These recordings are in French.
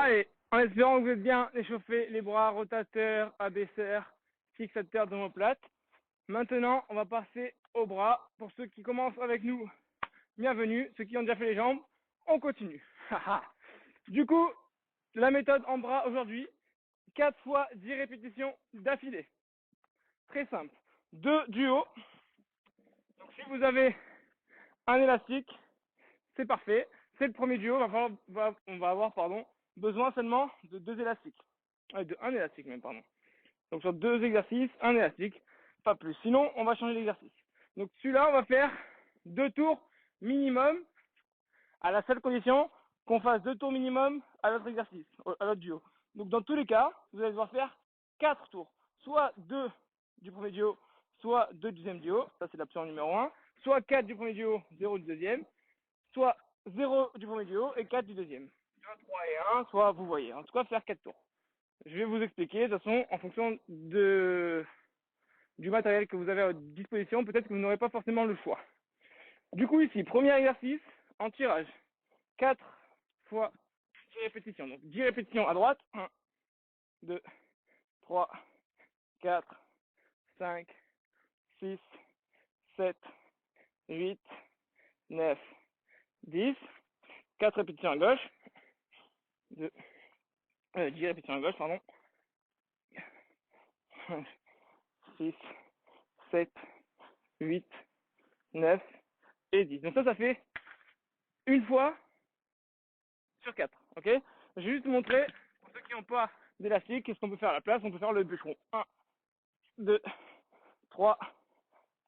Allez, en espérant que vous êtes bien échauffés, les bras, rotateurs, abaisseurs, fixateurs d'omoplate. Maintenant, on va passer aux bras. Pour ceux qui commencent avec nous, bienvenue. Ceux qui ont déjà fait les jambes, on continue. Du coup, la méthode en bras aujourd'hui, 4 fois 10 répétitions d'affilée. Très simple. 2 du haut. Donc si vous avez un élastique, c'est parfait. C'est le premier duo. On va avoir besoin seulement de 2 élastiques. De un élastique même, pardon. Donc sur 2 exercices, un élastique, pas plus. Sinon, on va changer l'exercice. Donc celui-là, on va faire 2 tours minimum, à la seule condition qu'on fasse 2 tours minimum à l'autre exercice, à l'autre duo. Donc dans tous les cas, vous allez devoir faire 4 tours. Soit 2 du premier duo, soit 2 du deuxième duo, ça c'est l'option numéro 1. Soit 4 du premier duo, 0 du deuxième. Soit 0 du premier duo et 4 du deuxième. Soit 3 et 1, soit vous voyez. En tout cas, faire 4 tours. Je vais vous expliquer, de toute façon, en fonction du matériel que vous avez à votre disposition, peut-être que vous n'aurez pas forcément le choix. Du coup, ici, premier exercice en tirage. 4 fois 10 répétitions. Donc 10 répétitions à droite. 1, 2, 3, 4, 5, 6, 7, 8, 9, 10. 4 répétitions à gauche. 10 répétitions à gauche, pardon. 6, 7, 8, 9 et 10. Donc ça fait une fois sur 4. Ok. Je vais juste vous montrer, pour ceux qui n'ont pas d'élastique, qu'est-ce qu'on peut faire à la place. On peut faire le bûcheron. 1, 2, 3,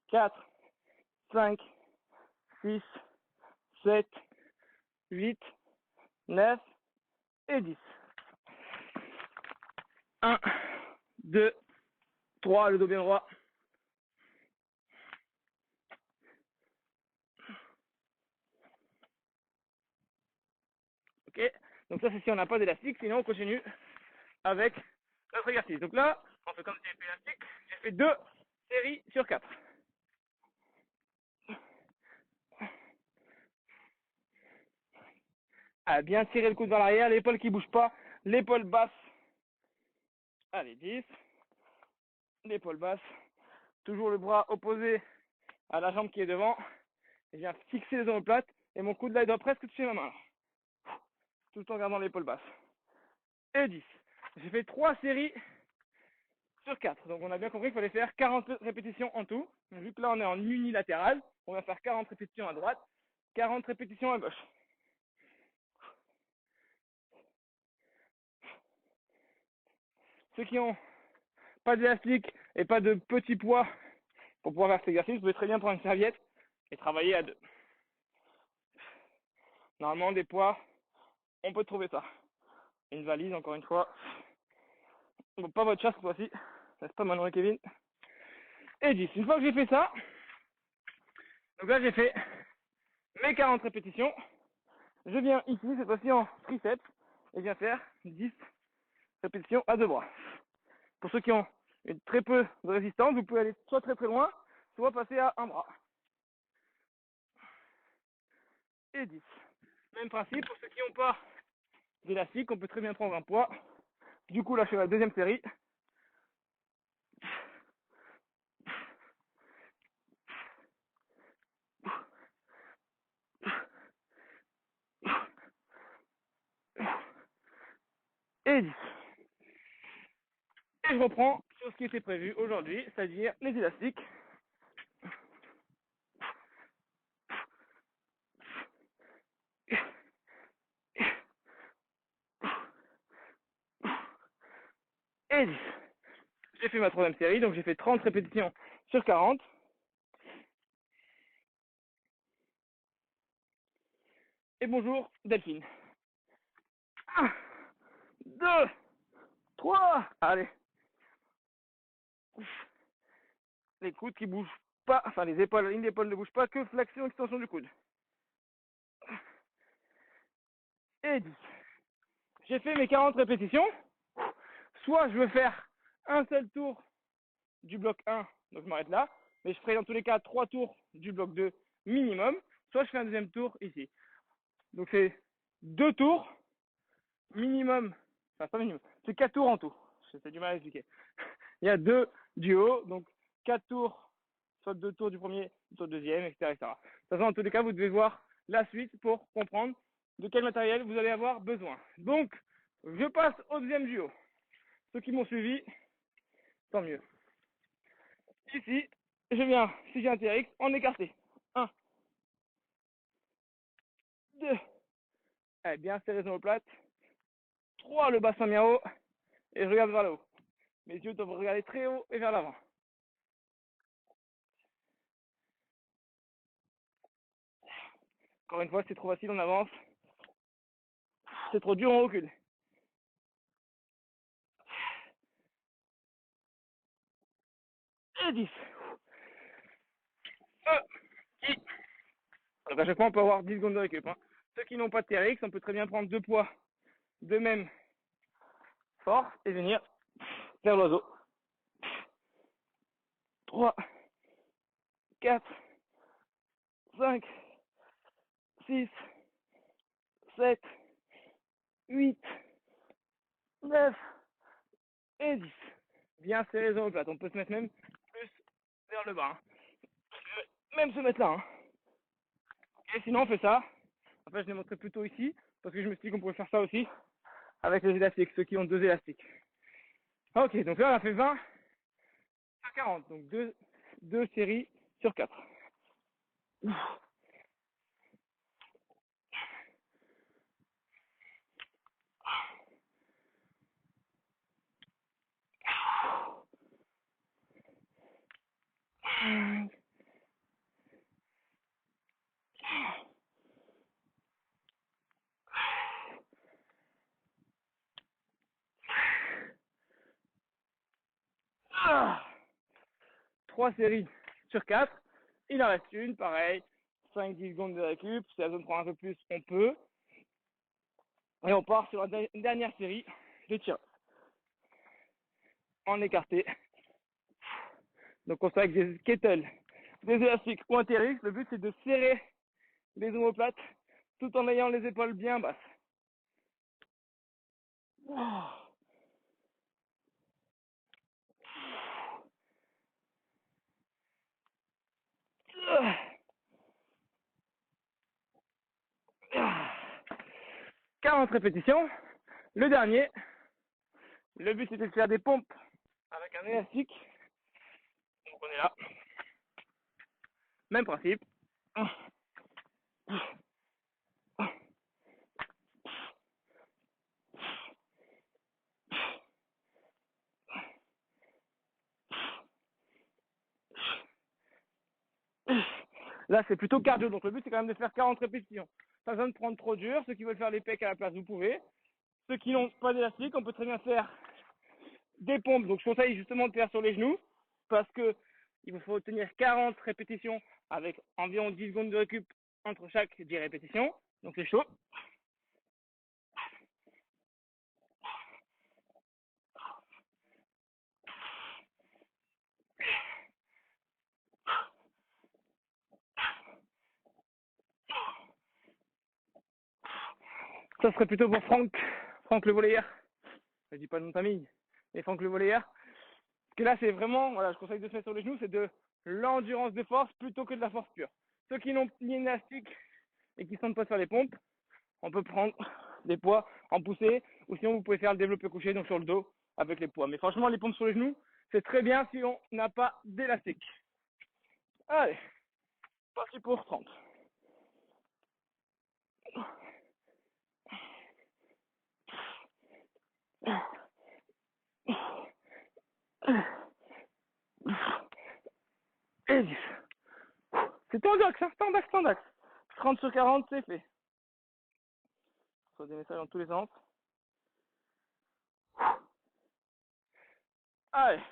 4, 5, 6, 7, 8, 9 et 10. 1, 2, 3, le dos bien droit. Ok. Donc ça c'est si on n'a pas d'élastique, sinon on continue avec notre exercice. Donc là, on fait comme si j'avais fait élastique. J'ai fait 2 séries sur 4. À bien tirer le coude vers l'arrière, l'épaule qui bouge pas, l'épaule basse. Allez, 10. L'épaule basse. Toujours le bras opposé à la jambe qui est devant. Et je viens fixer les omoplates et mon coude là il doit presque toucher ma main. Tout en gardant l'épaule basse. Et 10. J'ai fait 3 séries sur 4. Donc on a bien compris qu'il fallait faire 40 répétitions en tout. Donc, vu que là on est en unilatéral, on va faire 40 répétitions à droite, 40 répétitions à gauche. Ceux qui n'ont pas d'élastique et pas de petits poids pour pouvoir faire cet exercice, vous pouvez très bien prendre une serviette et travailler à 2. Normalement, des poids, on peut trouver ça. Une valise, encore une fois. Bon, pas votre chasse cette fois-ci. N'est-ce pas, Manon et Kevin? Et 10. Une fois que j'ai fait ça, donc là, j'ai fait mes 40 répétitions. Je viens ici, cette fois-ci en triceps, et je viens faire 10 répétitions à 2 bras. Pour ceux qui ont très peu de résistance, vous pouvez aller soit très très loin, soit passer à un bras. Et 10. Même principe, pour ceux qui n'ont pas d'élastique, on peut très bien prendre un poids. Du coup, là, je fais la deuxième série. Et 10. Et je reprends sur ce qui était prévu aujourd'hui, c'est-à-dire les élastiques. Et 10. J'ai fait ma troisième série, donc j'ai fait 30 répétitions sur 40. Et bonjour Delphine. 1, 2, 3. Allez. Les coudes qui bougent pas, enfin les épaules, la ligne d'épaule ne bouge pas, que flexion, extension du coude. Et 10. J'ai fait mes 40 répétitions. Soit je veux faire un seul tour du bloc 1, donc je m'arrête là, mais je ferai dans tous les cas 3 tours du bloc 2 minimum, soit je fais un deuxième tour ici. Donc c'est 2 tours minimum, enfin pas minimum, c'est 4 tours en tout. C'est du mal à expliquer. Il y a 2 du haut, donc 4 tours, soit 2 tours du premier, soit deuxième, etc., etc. De toute façon, en tous les cas, vous devez voir la suite pour comprendre de quel matériel vous allez avoir besoin. Donc, je passe au deuxième duo. Ceux qui m'ont suivi, tant mieux. Ici, je viens, si j'ai un TRX, en écarté. 1, 2, allez, bien serré sur l'omoplate. 3, le bassin bien haut, et je regarde vers le haut. Mes yeux doivent regarder très haut et vers l'avant. Encore une fois, c'est trop facile, on avance. C'est trop dur, on recule. Et 10. Donc à chaque fois, on peut avoir 10 secondes de récup. Hein. Ceux qui n'ont pas de TRX, on peut très bien prendre 2 poids de même force et venir vers l'oiseau. 3, 4, 5, 6, 7, 8, 9 et 10. Bien serré les omoplates. On peut se mettre même plus vers le bas. Hein. Même se mettre là. Hein. Et sinon, on fait ça. En fait, je l'ai montré plutôt ici, parce que je me suis dit qu'on pouvait faire ça aussi avec les élastiques, ceux qui ont 2 élastiques. Ok, donc là, on a fait 20 sur 40. Donc 2 séries sur 4. Ah, 3 séries sur 4. Il en reste une, pareil. 5-10 secondes de récup. Si la zone prend un peu plus, on peut. Et on part sur une dernière série de tir en écarté. Donc on fait avec des kettles, des élastiques ou un TRX. Le but c'est de serrer les omoplates tout en ayant les épaules bien basses. Oh. 40 répétitions. Le dernier, le but c'était de faire des pompes avec un élastique. Donc on est là. Même principe. Là, c'est plutôt cardio. Donc, le but, c'est quand même de faire 40 répétitions. Pas besoin de prendre trop dur. Ceux qui veulent faire les pecs à la place, vous pouvez. Ceux qui n'ont pas d'élastique, on peut très bien faire des pompes. Donc, je conseille justement de faire sur les genoux parce que il vous faut tenir 40 répétitions avec environ 10 secondes de récup entre chaque 10 répétitions. Donc, c'est chaud. Ça serait plutôt pour Franck le volleyeur. Je dis pas le nom de famille, mais Franck le volleyeur. Parce que là, c'est vraiment, voilà, je conseille de se mettre sur les genoux, c'est de l'endurance de force plutôt que de la force pure. Ceux qui n'ont ni élastique et qui sentent pas faire les pompes, on peut prendre des poids en poussée, ou sinon vous pouvez faire le développé couché, donc sur le dos, avec les poids. Mais franchement, les pompes sur les genoux, c'est très bien si on n'a pas d'élastique. Allez, parti pour 30. Et 10. C'est tendax, hein, tendax. 30 sur 40, c'est fait. Je reçois des messages dans tous les sens. Allez.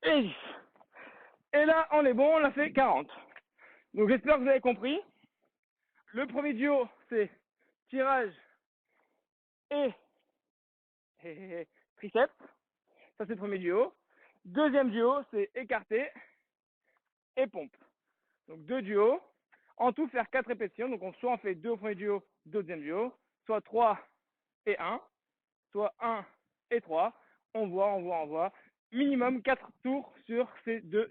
Et 10. Et là, on est bon, on a fait 40. Donc j'espère que vous avez compris. Le premier duo, c'est tirage et triceps. Ça, c'est le premier duo. Deuxième duo, c'est écarté et pompe. Donc, 2 duos. En tout, faire 4 répétitions. Donc, soit on fait 2 au premier duo, 2 au deuxième duo, soit 3 et 1, soit 1 et 3. On voit. Minimum 4 tours sur ces 2